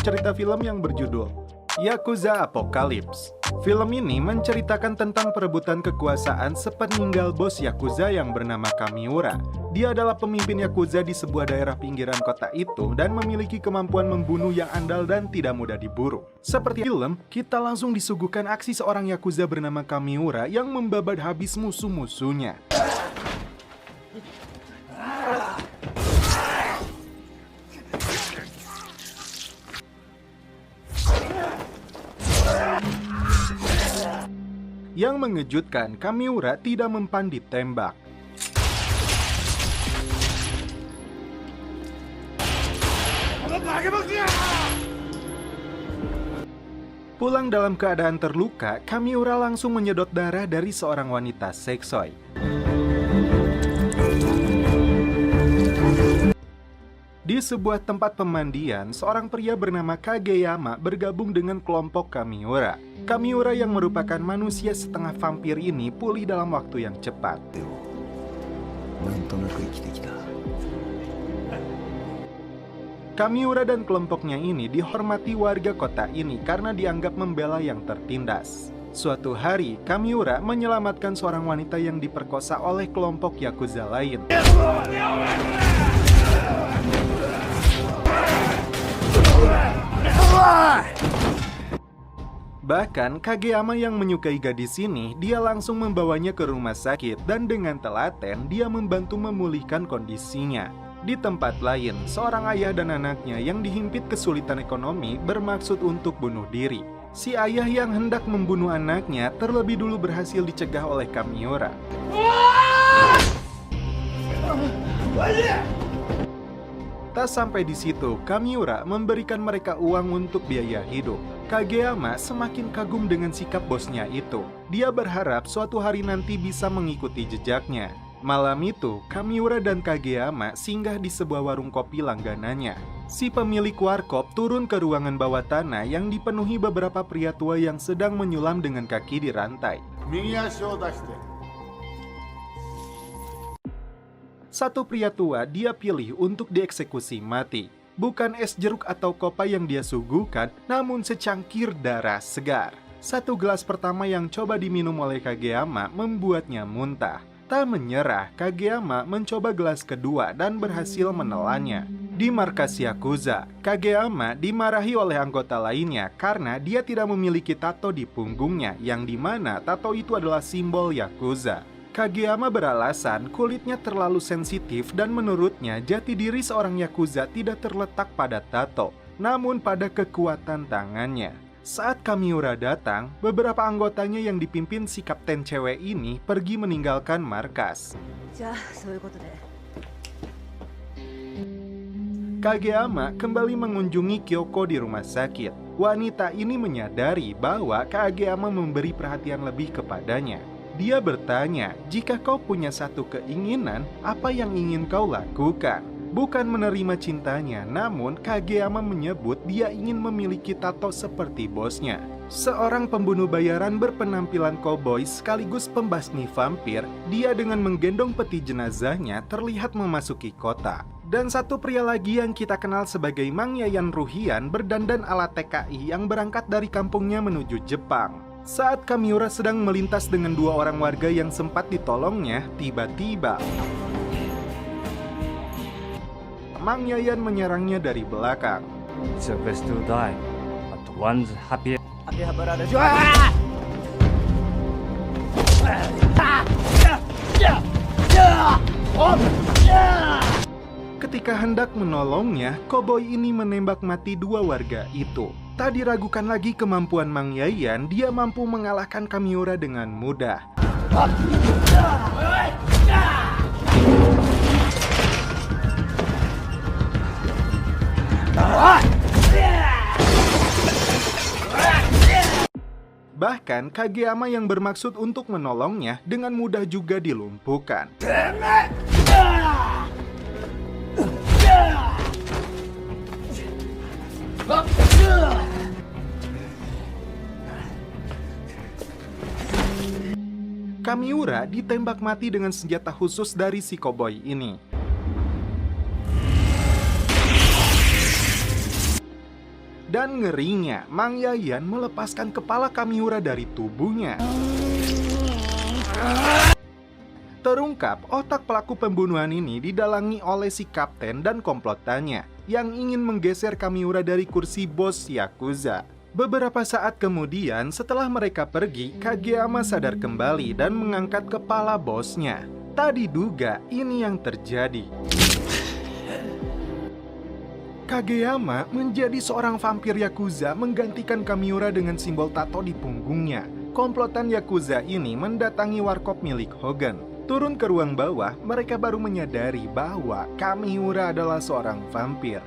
cerita film yang berjudul Yakuza Apocalypse. Film ini menceritakan tentang perebutan kekuasaan sepeninggal bos Yakuza yang bernama Kamiura. Dia adalah pemimpin Yakuza di sebuah daerah pinggiran kota itu dan memiliki kemampuan membunuh yang andal dan tidak mudah diburu. Seperti film, kita langsung disuguhkan aksi seorang Yakuza bernama Kamiura yang membabat habis musuh-musuhnya. Yang mengejutkan, Kamiura tidak mempan ditembak. Pulang dalam keadaan terluka, Kamiura langsung menyedot darah dari seorang wanita seksoi. Di sebuah tempat pemandian, seorang pria bernama Kageyama bergabung dengan kelompok Kamiura. Kamiura yang merupakan manusia setengah vampir ini pulih dalam waktu yang cepat. Kamiura dan kelompoknya ini dihormati warga kota ini karena dianggap membela yang tertindas. Suatu hari, Kamiura menyelamatkan seorang wanita yang diperkosa oleh kelompok Yakuza lain. Bahkan Kageyama yang menyukai gadis ini, dia langsung membawanya ke rumah sakit dan dengan telaten dia membantu memulihkan kondisinya. Di tempat lain, seorang ayah dan anaknya yang dihimpit kesulitan ekonomi bermaksud untuk bunuh diri. Si ayah yang hendak membunuh anaknya terlebih dulu berhasil dicegah oleh Kamiura. Tak sampai di situ, Kamiura memberikan mereka uang untuk biaya hidup. Kageyama semakin kagum dengan sikap bosnya itu. Dia berharap suatu hari nanti bisa mengikuti jejaknya. Malam itu, Kamiura dan Kageyama singgah di sebuah warung kopi langganannya. Si pemilik warkop turun ke ruangan bawah tanah yang dipenuhi beberapa pria tua yang sedang menyulam dengan kaki di rantai. Satu pria tua dia pilih untuk dieksekusi mati. Bukan es jeruk atau kopi yang dia suguhkan, namun secangkir darah segar. Satu gelas pertama yang coba diminum oleh Kageyama membuatnya muntah. Tak menyerah, Kageyama mencoba gelas kedua dan berhasil menelannya. Di markas Yakuza, Kageyama dimarahi oleh anggota lainnya karena dia tidak memiliki tato di punggungnya, yang dimana tato itu adalah simbol Yakuza. Kageyama beralasan kulitnya terlalu sensitif dan menurutnya jati diri seorang Yakuza tidak terletak pada tato, namun pada kekuatan tangannya. Saat Kamiura datang, beberapa anggotanya yang dipimpin si kapten cewek ini pergi meninggalkan markas. Kageyama kembali mengunjungi Kyoko di rumah sakit. Wanita ini menyadari bahwa Kageyama memberi perhatian lebih kepadanya. Dia bertanya, jika kau punya satu keinginan, apa yang ingin kau lakukan? Bukan menerima cintanya, namun Kageyama menyebut dia ingin memiliki tato seperti bosnya. Seorang pembunuh bayaran berpenampilan koboi sekaligus pembasmi vampir, dia dengan menggendong peti jenazahnya terlihat memasuki kota. Dan satu pria lagi yang kita kenal sebagai Mang Yayan Ruhian berdandan ala TKI yang berangkat dari kampungnya menuju Jepang. Saat Kamiura sedang melintas dengan dua orang warga yang sempat ditolongnya, tiba-tiba Mang Yayan menyerangnya dari belakang. Ketika hendak menolongnya, koboi ini menembak mati dua warga itu. Tak diragukan lagi kemampuan Mang Yayan, dia mampu mengalahkan Kamiura dengan mudah. Bahkan Kageyama yang bermaksud untuk menolongnya dengan mudah juga dilumpuhkan. Kamiura ditembak mati dengan senjata khusus dari si koboi Dan ngerinya, Mang Yayan melepaskan kepala Kamiura dari tubuhnya. Terungkap, otak pelaku pembunuhan ini didalangi oleh si kapten dan komplotannya yang ingin menggeser Kamiura dari kursi bos Yakuza. Beberapa saat kemudian, setelah mereka pergi, Kageyama sadar kembali dan mengangkat kepala bosnya. Tak diduga, ini yang terjadi. Kageyama menjadi seorang vampir Yakuza menggantikan Kamiura dengan simbol tato di punggungnya. Komplotan Yakuza ini mendatangi warkop milik Hogan. Turun ke ruang bawah, mereka baru menyadari bahwa Kamiura adalah seorang vampir.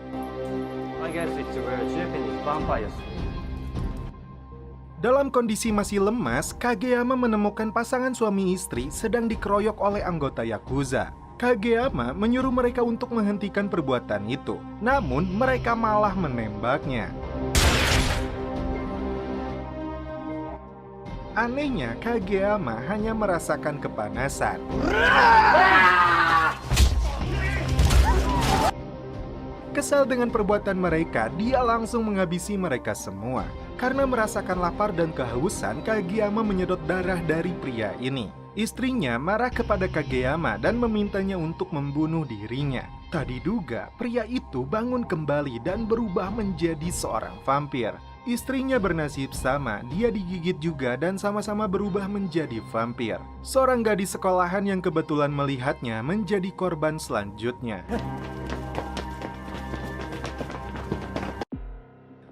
Dalam kondisi masih lemas, Kageyama menemukan pasangan suami istri sedang dikeroyok oleh anggota Yakuza. Kageyama menyuruh mereka untuk menghentikan perbuatan itu, namun mereka malah menembaknya. Anehnya, Kageyama hanya merasakan kepanasan. Kesal dengan perbuatan mereka, dia langsung menghabisi mereka semua. Karena merasakan lapar dan kehausan, Kageyama menyedot darah dari pria ini. Istrinya marah kepada Kageyama dan memintanya untuk membunuh dirinya. Tak diduga, pria itu bangun kembali dan berubah menjadi seorang vampir. Istrinya bernasib sama, dia digigit juga dan sama-sama berubah menjadi vampir. Seorang gadis sekolahan yang kebetulan melihatnya menjadi korban selanjutnya.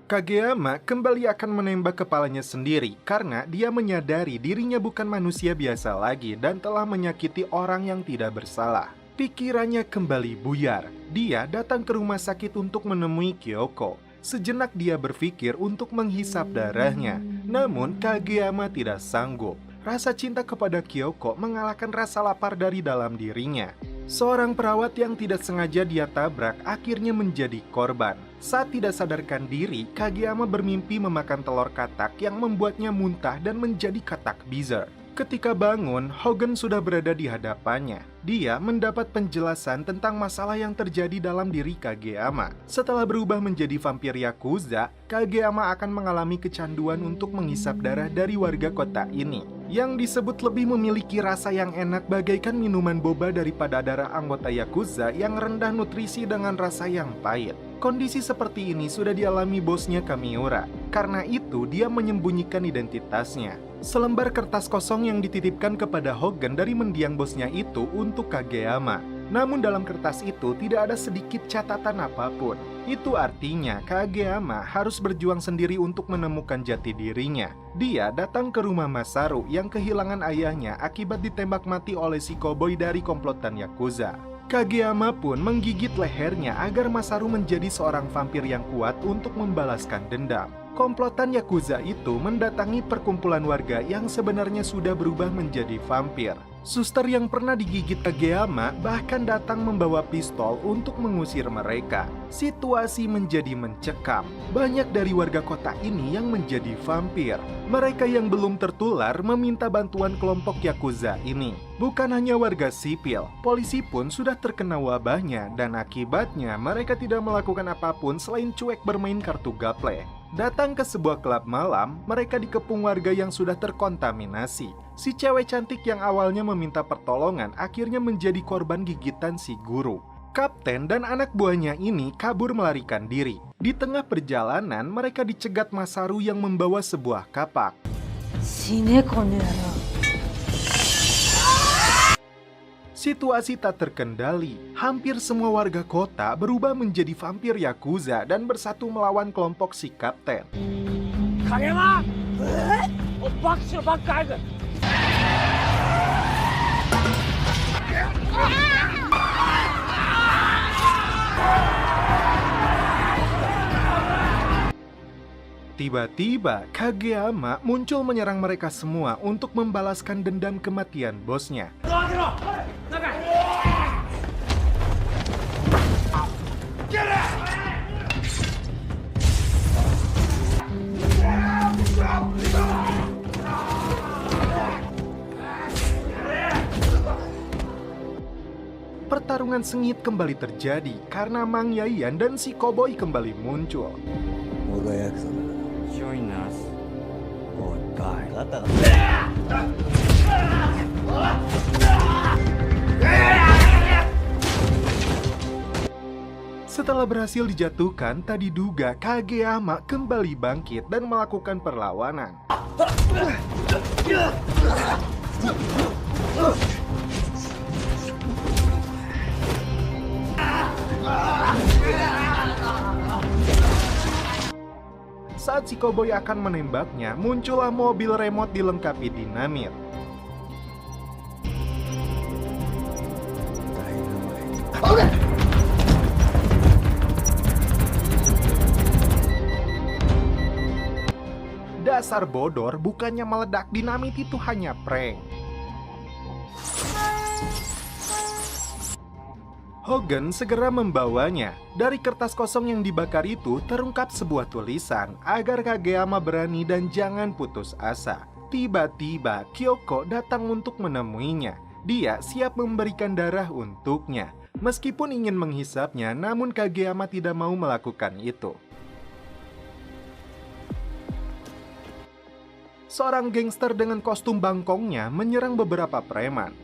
Kageyama kembali akan menembak kepalanya sendiri karena dia menyadari dirinya bukan manusia biasa lagi dan telah menyakiti orang yang tidak bersalah. Pikirannya kembali buyar. Dia datang ke rumah sakit untuk menemui Kyoko. Sejenak dia berpikir untuk menghisap darahnya, namun Kageyama tidak sanggup. Rasa cinta kepada Kyoko mengalahkan rasa lapar dari dalam dirinya. Seorang perawat yang tidak sengaja dia tabrak akhirnya menjadi korban. Saat tidak sadarkan diri, Kageyama bermimpi memakan telur katak yang membuatnya muntah dan menjadi katak bizar. Ketika bangun, Hogan sudah berada di hadapannya. Dia mendapat penjelasan tentang masalah yang terjadi dalam diri Kageyama. Setelah berubah menjadi vampir Yakuza, Kageyama akan mengalami kecanduan untuk menghisap darah dari warga kota ini. Yang disebut lebih memiliki rasa yang enak bagaikan minuman boba daripada darah anggota Yakuza yang rendah nutrisi dengan rasa yang pahit. Kondisi seperti ini sudah dialami bosnya Kamiura. Karena itu, dia menyembunyikan identitasnya. Selembar kertas kosong yang dititipkan kepada Hogan dari mendiang bosnya itu untuk Kageyama. Namun dalam kertas itu tidak ada sedikit catatan apapun. Itu artinya Kageyama harus berjuang sendiri untuk menemukan jati dirinya. Dia datang ke rumah Masaru yang kehilangan ayahnya akibat ditembak mati oleh si koboi dari komplotan Yakuza. Kageyama pun menggigit lehernya agar Masaru menjadi seorang vampir yang kuat untuk membalaskan dendam. Komplotan Yakuza itu mendatangi perkumpulan warga yang sebenarnya sudah berubah menjadi vampir. Suster yang pernah digigit Kageyama bahkan datang membawa pistol untuk mengusir mereka. Situasi menjadi mencekam. Banyak dari warga kota ini yang menjadi vampir. Mereka yang belum tertular meminta bantuan kelompok Yakuza ini. Bukan hanya warga sipil, polisi pun sudah terkena wabahnya dan akibatnya mereka tidak melakukan apapun selain cuek bermain kartu gaple. Datang ke sebuah klub malam, mereka dikepung warga yang sudah terkontaminasi. Si cewek cantik yang awalnya meminta pertolongan akhirnya menjadi korban gigitan si guru. Kapten dan anak buahnya ini kabur melarikan diri. Di tengah perjalanan, mereka dicegat Masaru yang membawa sebuah kapak. Situasi tak terkendali. Hampir semua warga kota berubah menjadi vampir Yakuza dan bersatu melawan kelompok si kapten. Kageyama! Tiba-tiba, Kageyama muncul menyerang mereka semua untuk membalaskan dendam kematian bosnya. Pertarungan sengit kembali terjadi karena Mang Yayan dan si koboi kembali muncul. 俺があったな。 Setelah berhasil dijatuhkan, tak diduga Kageyama kembali bangkit dan melakukan perlawanan. Saat si koboi akan menembaknya, muncullah mobil remote dilengkapi dinamit. Dasar bodor, bukannya meledak, dinamit itu hanya prank. Hogan segera membawanya. Dari kertas kosong yang dibakar itu terungkap sebuah tulisan agar Kageyama berani dan jangan putus asa. Tiba-tiba Kyoko datang untuk menemuinya. Dia siap memberikan darah untuknya. Meskipun ingin menghisapnya, namun Kageyama tidak mau melakukan itu. Seorang gangster dengan kostum bangkongnya menyerang beberapa preman.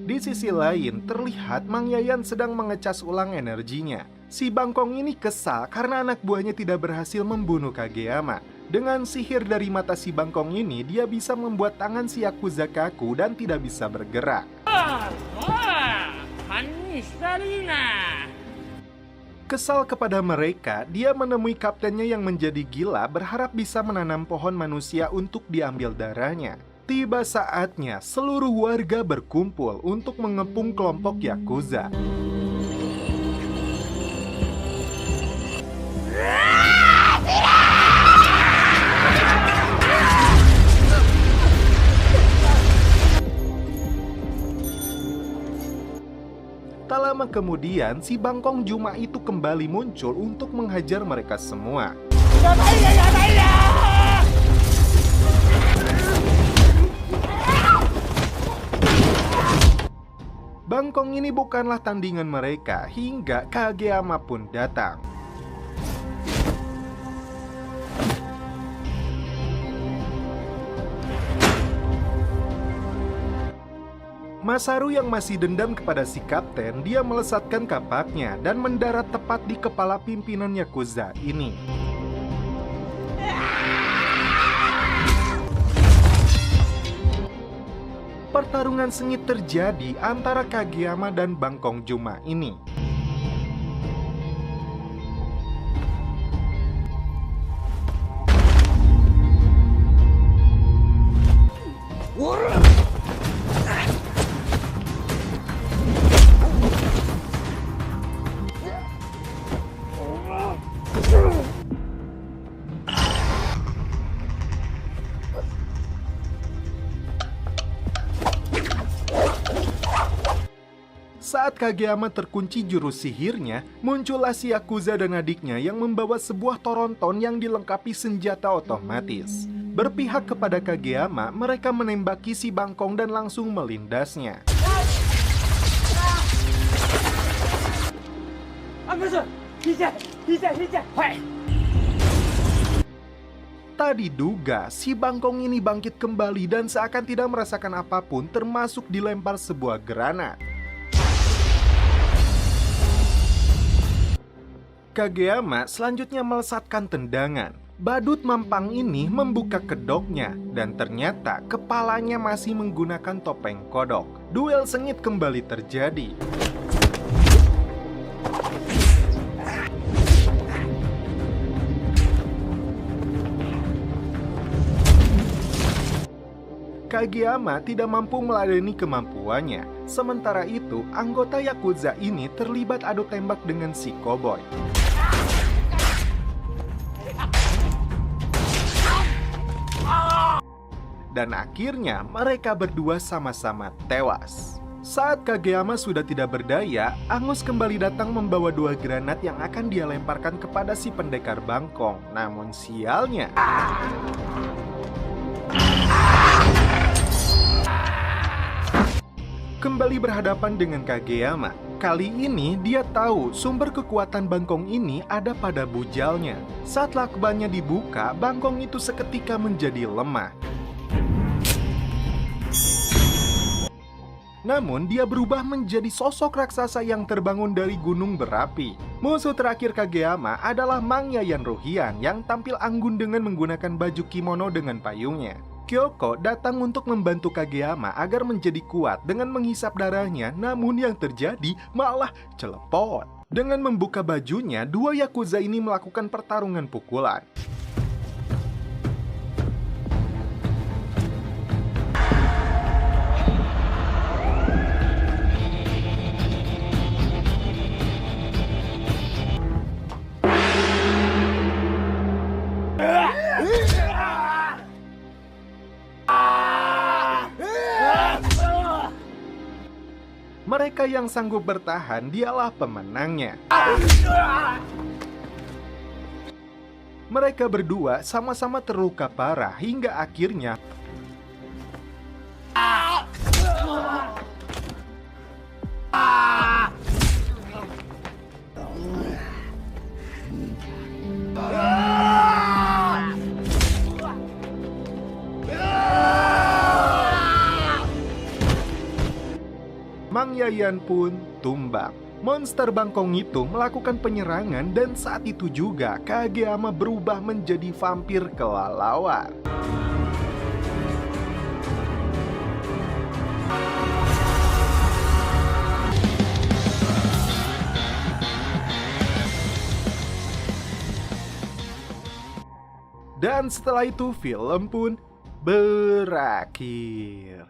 Di sisi lain, terlihat Mang Yayan sedang mengecas ulang energinya. Si bangkong ini kesal karena anak buahnya tidak berhasil membunuh Kageyama. Dengan sihir dari mata si bangkong ini, dia bisa membuat tangan si Yakuza kaku dan tidak bisa bergerak. Kesal kepada mereka, dia menemui kaptennya yang menjadi gila berharap bisa menanam pohon manusia untuk diambil darahnya. Tiba saatnya seluruh warga berkumpul untuk mengepung kelompok Yakuza. Tak lama kemudian, si bangkong Juma itu kembali muncul untuk menghajar mereka semua. Bangkong ini bukanlah tandingan mereka hingga Kageyama pun datang. Masaru yang masih dendam kepada si kapten, dia melesatkan kapaknya dan mendarat tepat di kepala pimpinan Yakuza ini. Pertarungan sengit terjadi antara Kageyama dan Bangkong Juma ini. Saat Kageyama terkunci jurus sihirnya, muncullah si Yakuza dan adiknya yang membawa sebuah toronton yang dilengkapi senjata otomatis. Berpihak kepada Kageyama, mereka menembaki si bangkong dan langsung melindasnya. Tak diduga, si bangkong ini bangkit kembali dan seakan tidak merasakan apapun, termasuk dilempar sebuah granat. Kageyama selanjutnya melesatkan tendangan. Badut mampang ini membuka kedoknya dan ternyata kepalanya masih menggunakan topeng kodok. Duel sengit kembali terjadi. Kageyama tidak mampu meladeni kemampuannya. Sementara itu, anggota Yakuza ini terlibat adu tembak dengan si koboi. Dan akhirnya mereka berdua sama-sama tewas. Saat Kageyama sudah tidak berdaya, Angus kembali datang membawa 2 granat yang akan dia lemparkan kepada si pendekar bangkong. Namun sialnya, kembali berhadapan dengan Kageyama. Kali ini dia tahu sumber kekuatan bangkong ini ada pada bujalnya. Saat lakbannya dibuka, bangkong itu seketika menjadi lemah. Namun dia berubah menjadi sosok raksasa yang terbangun dari gunung berapi. Musuh terakhir Kageyama adalah Mang Yayan Ruhian yang tampil anggun dengan menggunakan baju kimono dengan payungnya. Kyoko datang untuk membantu Kageyama agar menjadi kuat dengan menghisap darahnya, namun yang terjadi malah celepot. Dengan membuka bajunya, dua Yakuza ini melakukan pertarungan pukulan. Mereka yang sanggup bertahan dialah pemenangnya. Mereka berdua sama-sama terluka parah hingga akhirnya Mang Yayan pun tumbang. Monster bangkong itu melakukan penyerangan dan saat itu juga Kageyama berubah menjadi vampir kelelawar. Dan setelah itu film pun berakhir.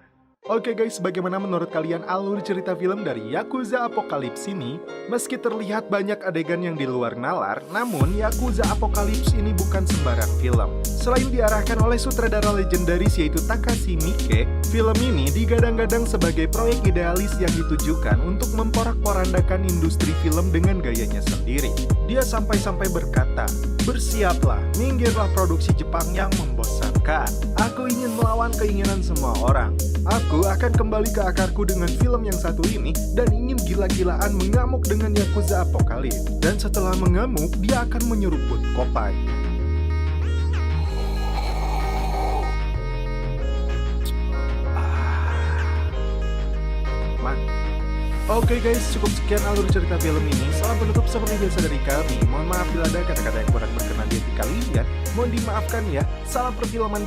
Oke guys, bagaimana menurut kalian alur cerita film dari Yakuza Apocalypse ini? Meski terlihat banyak adegan yang di luar nalar, namun Yakuza Apocalypse ini bukan sembarang film. Selain diarahkan oleh sutradara legendaris yaitu Takashi Miike, film ini digadang-gadang sebagai proyek idealis yang ditujukan untuk memporak-porandakan industri film dengan gayanya sendiri. Dia sampai-sampai berkata, "Bersiaplah, minggirlah produksi Jepang yang membosankan. Aku ingin melawan keinginan semua orang. Aku akan kembali ke akarku dengan film yang satu ini dan ingin gila-gilaan mengamuk dengan Yakuza Apocalypse. Dan setelah mengamuk, dia akan menyeruput Kopai." Oke guys, cukup sekian alur cerita film ini. Salam penutup seperti biasa dari kami. Mohon maaf bila ada kata-kata yang kurang berkenan di hati kalian. Mohon dimaafkan ya. Salam perfilman dulu.